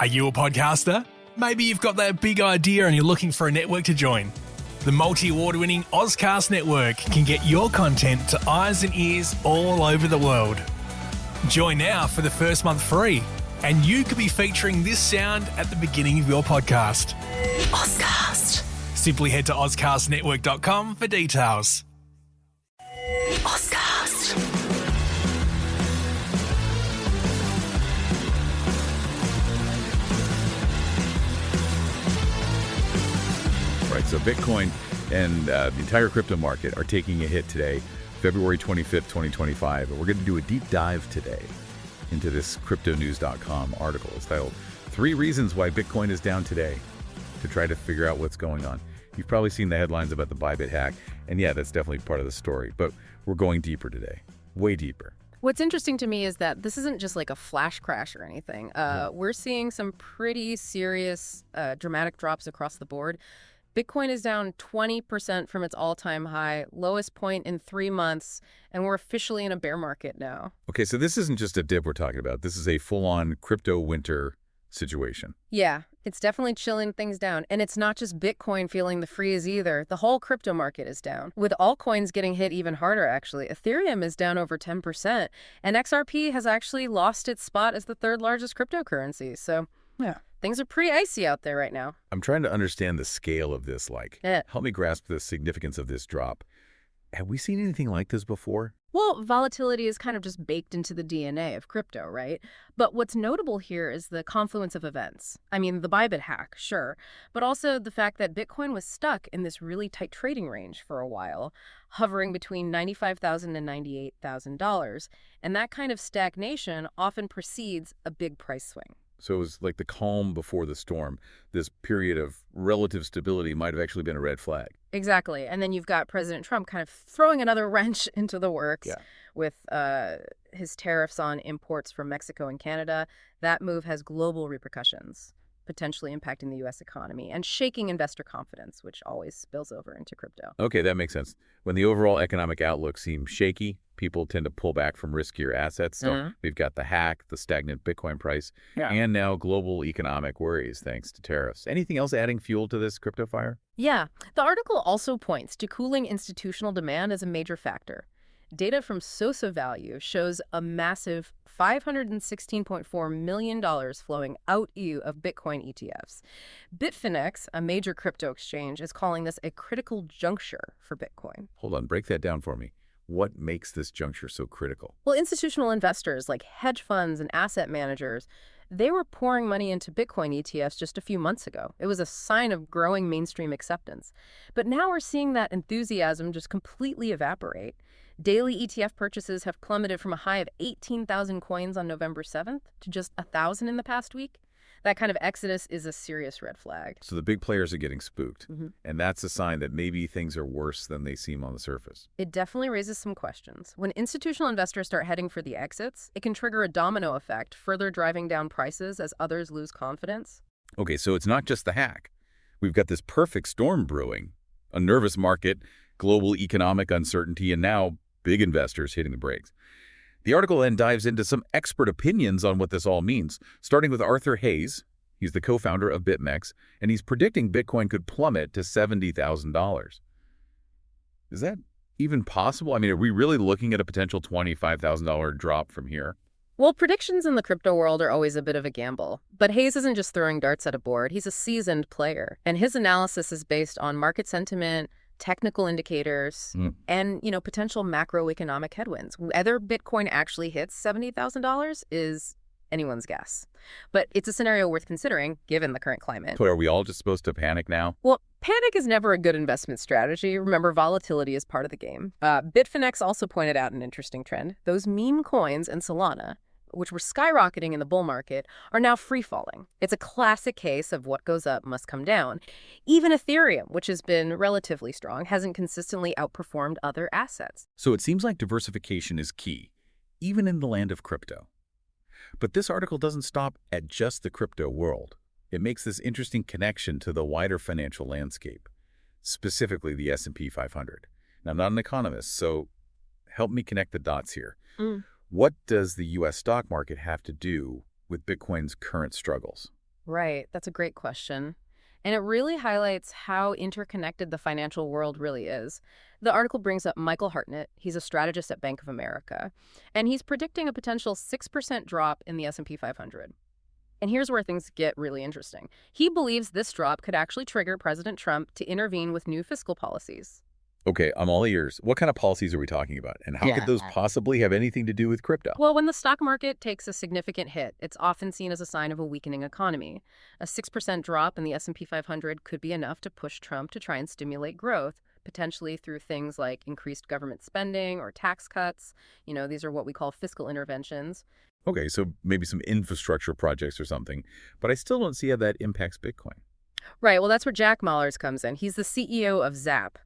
Are you a podcaster? Maybe you've got that big idea and you're looking for a network to join. The multi-award-winning Ozcast Network can get your content to eyes and ears all over the world. Join now for the first month free, and you could be featuring this sound at the beginning of your podcast. Ozcast. Simply head to ozcastnetwork.com for details. Ozcast. Right, so Bitcoin and the entire crypto market are taking a hit today, February 25th, 2025. And we're going to do a deep dive today into this cryptonews.com article. It's titled 3 Reasons Why Bitcoin is Down Today, to try to figure out what's going on. You've probably seen the headlines about the Bybit hack, and yeah, that's definitely part of the story. But we're going deeper today, way deeper. What's interesting to me is that this isn't just like a flash crash or anything. We're seeing some pretty serious, dramatic drops across the board. Bitcoin is down 20% from its all-time high, lowest point in 3 months, and we're officially in a bear market now. Okay, so this isn't just a dip we're talking about. This is a full-on crypto winter situation. Yeah, it's definitely chilling things down. And it's not just Bitcoin feeling the freeze either. The whole crypto market is down, with altcoins getting hit even harder, actually. Ethereum is down over 10%, and XRP has actually lost its spot as the 3rd largest cryptocurrency. So, yeah. Things are pretty icy out there right now. I'm trying to understand the scale of this, Yeah. Help me grasp the significance of this drop. Have we seen anything like this before? Well, volatility is kind of just baked into the DNA of crypto, right? But what's notable here is the confluence of events. I mean, the Bybit hack, sure, but also the fact that Bitcoin was stuck in this really tight trading range for a while, hovering between $95,000 and $98,000. And that kind of stagnation often precedes a big price swing. So it was like the calm before the storm. This period of relative stability might have actually been a red flag. Exactly. And then you've got President Trump kind of throwing another wrench into the works with his tariffs on imports from Mexico and Canada. That move has global repercussions, potentially impacting the U.S. economy and shaking investor confidence, which always spills over into crypto. Okay, that makes sense. When the overall economic outlook seems shaky, people tend to pull back from riskier assets. So we've got the hack, the stagnant Bitcoin price, and now global economic worries thanks to tariffs. Anything else adding fuel to this crypto fire? Yeah. The article also points to cooling institutional demand as a major factor. Data from Sosa Value shows a massive $516.4 million flowing out of Bitcoin ETFs. Bitfinex, a major crypto exchange, is calling this a critical juncture for Bitcoin. Hold on, break that down for me. What makes this juncture so critical? Well, institutional investors like hedge funds and asset managers, they were pouring money into Bitcoin ETFs just a few months ago. It was a sign of growing mainstream acceptance. But now we're seeing that enthusiasm just completely evaporate. Daily ETF purchases have plummeted from a high of 18,000 coins on November 7th to just 1,000 in the past week. That kind of exodus is a serious red flag. So the big players are getting spooked, and that's a sign that maybe things are worse than they seem on the surface. It definitely raises some questions. When institutional investors start heading for the exits, it can trigger a domino effect, further driving down prices as others lose confidence. Okay, so it's not just the hack. We've got this perfect storm brewing, a nervous market, global economic uncertainty, and now big investors hitting the brakes. The article then dives into some expert opinions on what this all means, starting with Arthur Hayes. He's the co-founder of BitMEX, and he's predicting Bitcoin could plummet to $70,000. Is that even possible? I mean, are we really looking at a potential $25,000 drop from here? Well, predictions in the crypto world are always a bit of a gamble. But Hayes isn't just throwing darts at a board. He's a seasoned player, and his analysis is based on market sentiment, technical indicators, and, potential macroeconomic headwinds. Whether Bitcoin actually hits $70,000 is anyone's guess. But it's a scenario worth considering, given the current climate. So are we all just supposed to panic now? Well, panic is never a good investment strategy. Remember, volatility is part of the game. Bitfinex also pointed out an interesting trend. Those meme coins and Solana, which were skyrocketing in the bull market, are now free-falling. It's a classic case of what goes up must come down. Even Ethereum, which has been relatively strong, hasn't consistently outperformed other assets. So it seems like diversification is key, even in the land of crypto. But this article doesn't stop at just the crypto world. It makes this interesting connection to the wider financial landscape, specifically the S&P 500. Now, I'm not an economist, so help me connect the dots here. What does the U.S. stock market have to do with Bitcoin's current struggles? Right, that's a great question. And it really highlights how interconnected the financial world really is. The article brings up Michael Hartnett. He's a strategist at Bank of America, and he's predicting a potential 6% drop in the S&P 500. And here's where things get really interesting. He believes this drop could actually trigger President Trump to intervene with new fiscal policies. Okay, I'm all ears. What kind of policies are we talking about? And how could those possibly have anything to do with crypto? Well, when the stock market takes a significant hit, it's often seen as a sign of a weakening economy. A 6% drop in the S&P 500 could be enough to push Trump to try and stimulate growth, potentially through things like increased government spending or tax cuts. These are what we call fiscal interventions. Okay, so maybe some infrastructure projects or something, but I still don't see how that impacts Bitcoin. Right, well, that's where Jack Mallers comes in. He's the CEO of Zap,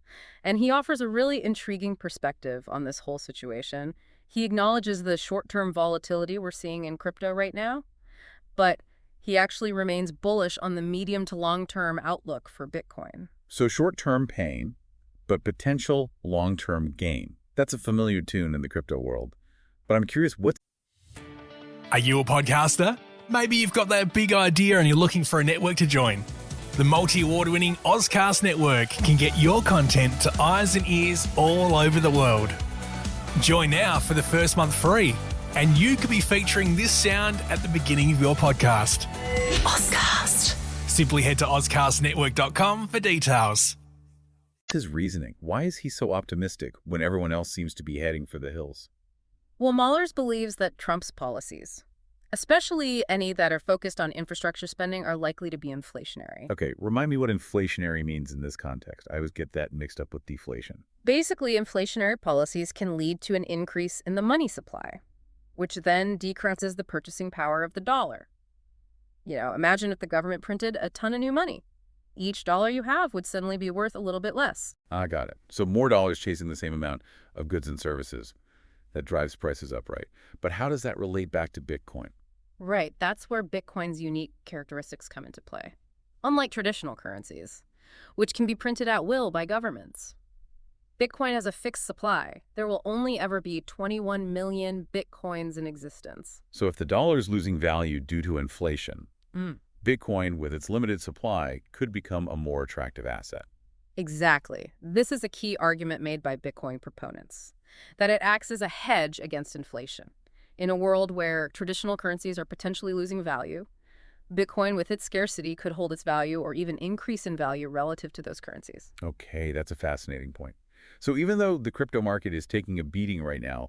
and he offers a really intriguing perspective on this whole situation. He acknowledges the short-term volatility we're seeing in crypto right now, but he actually remains bullish on the medium to long-term outlook for Bitcoin. So short-term pain, but potential long-term gain. That's a familiar tune in the crypto world. But I'm curious, what's Are you a podcaster? Maybe you've got that big idea and you're looking for a network to join. The multi-award-winning Ozcast network can get your content to eyes and ears all over the world. Join now for the first month free, and you could be featuring this sound at the beginning of your podcast. Ozcast. Simply head to ozcastnetwork.com for details. his reasoning? Why is he so optimistic when everyone else seems to be heading for the hills? Well, Mallers believes that Trump's policies, especially any that are focused on infrastructure spending, are likely to be inflationary. Okay, remind me what inflationary means in this context. I always get that mixed up with deflation. Basically, inflationary policies can lead to an increase in the money supply, which then decreases the purchasing power of the dollar. Imagine if the government printed a ton of new money. Each dollar you have would suddenly be worth a little bit less. I got it. So more dollars chasing the same amount of goods and services. That drives prices up, right? But how does that relate back to Bitcoin? Right, that's where Bitcoin's unique characteristics come into play. Unlike traditional currencies, which can be printed at will by governments, Bitcoin has a fixed supply. There will only ever be 21 million Bitcoins in existence. So if the dollar is losing value due to inflation, Bitcoin, with its limited supply, could become a more attractive asset. Exactly. This is a key argument made by Bitcoin proponents, that it acts as a hedge against inflation. In a world where traditional currencies are potentially losing value, Bitcoin, with its scarcity, could hold its value or even increase in value relative to those currencies. Okay, that's a fascinating point. So even though the crypto market is taking a beating right now,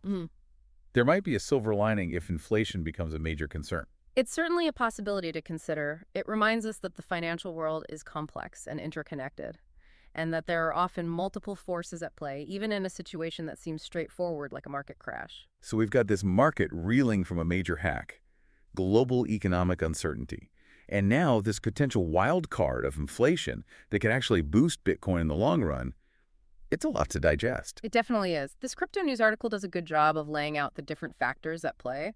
there might be a silver lining if inflation becomes a major concern. It's certainly a possibility to consider. It reminds us that the financial world is complex and interconnected, and that there are often multiple forces at play, even in a situation that seems straightforward like a market crash. So we've got this market reeling from a major hack, global economic uncertainty, and now this potential wild card of inflation that could actually boost Bitcoin in the long run. It's a lot to digest. It definitely is. This crypto news article does a good job of laying out the different factors at play,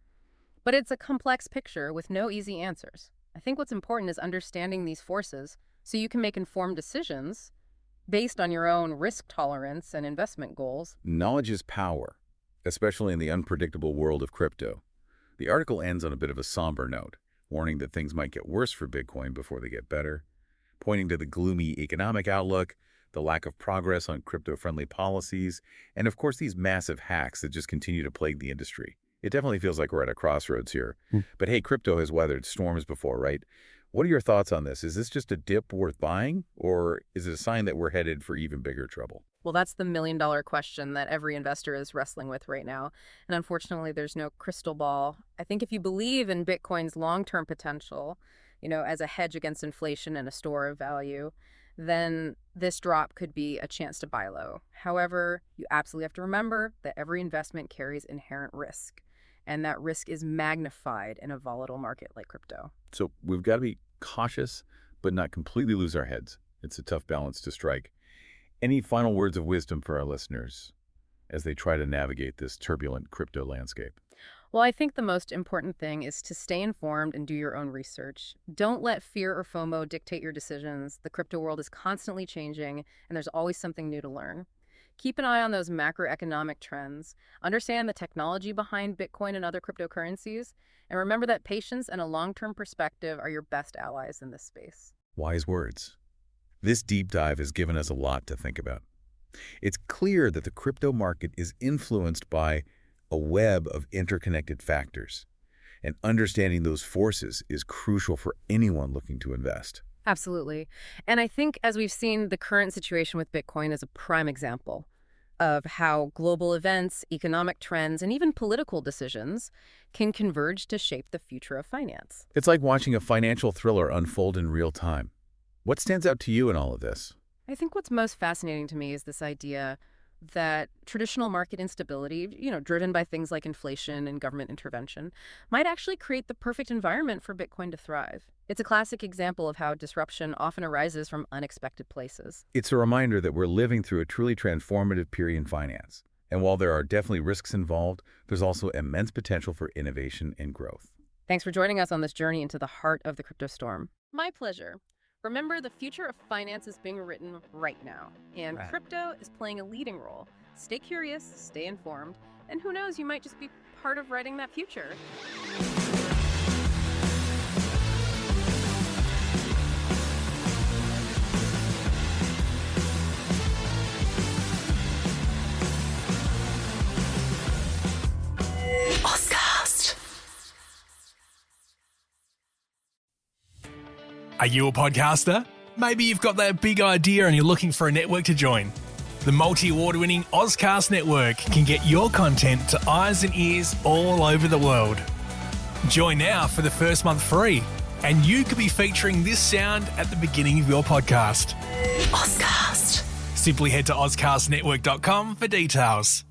but it's a complex picture with no easy answers. I think what's important is understanding these forces so you can make informed decisions based on your own risk tolerance and investment goals. Knowledge is power, especially in the unpredictable world of crypto. The article ends on a bit of a somber note, warning that things might get worse for Bitcoin before they get better, pointing to the gloomy economic outlook, the lack of progress on crypto-friendly policies, and of course these massive hacks that just continue to plague the industry. It definitely feels like we're at a crossroads here. But hey, crypto has weathered storms before, right? What are your thoughts on this? Is this just a dip worth buying, or is it a sign that we're headed for even bigger trouble? Well, that's the million-dollar question that every investor is wrestling with right now. And unfortunately, there's no crystal ball. I think if you believe in Bitcoin's long-term potential, as a hedge against inflation and a store of value, then this drop could be a chance to buy low. However, you absolutely have to remember that every investment carries inherent risk, and that risk is magnified in a volatile market like crypto. So we've got to be cautious, but not completely lose our heads. It's a tough balance to strike. Any final words of wisdom for our listeners as they try to navigate this turbulent crypto landscape? Well, I think the most important thing is to stay informed and do your own research. Don't let fear or FOMO dictate your decisions. The crypto world is constantly changing, and there's always something new to learn. Keep an eye on those macroeconomic trends, understand the technology behind Bitcoin and other cryptocurrencies, and remember that patience and a long-term perspective are your best allies in this space. Wise words. This deep dive has given us a lot to think about. It's clear that the crypto market is influenced by a web of interconnected factors, and understanding those forces is crucial for anyone looking to invest. Absolutely. And I think, as we've seen, the current situation with Bitcoin is a prime example of how global events, economic trends, and even political decisions can converge to shape the future of finance. It's like watching a financial thriller unfold in real time. What stands out to you in all of this? I think what's most fascinating to me is this idea that traditional market instability, driven by things like inflation and government intervention, might actually create the perfect environment for Bitcoin to thrive. It's a classic example of how disruption often arises from unexpected places. It's a reminder that we're living through a truly transformative period in finance. And while there are definitely risks involved, there's also immense potential for innovation and growth. Thanks for joining us on this journey into the heart of the crypto storm. My pleasure. Remember, the future of finance is being written right now, and crypto is playing a leading role. Stay curious, stay informed, and who knows, you might just be part of writing that future. Are you a podcaster? Maybe you've got that big idea and you're looking for a network to join. The multi-award-winning Ozcast network can get your content to eyes and ears all over the world. Join now for the first month free, and you could be featuring this sound at the beginning of your podcast. Ozcast. Simply head to ozcastnetwork.com for details.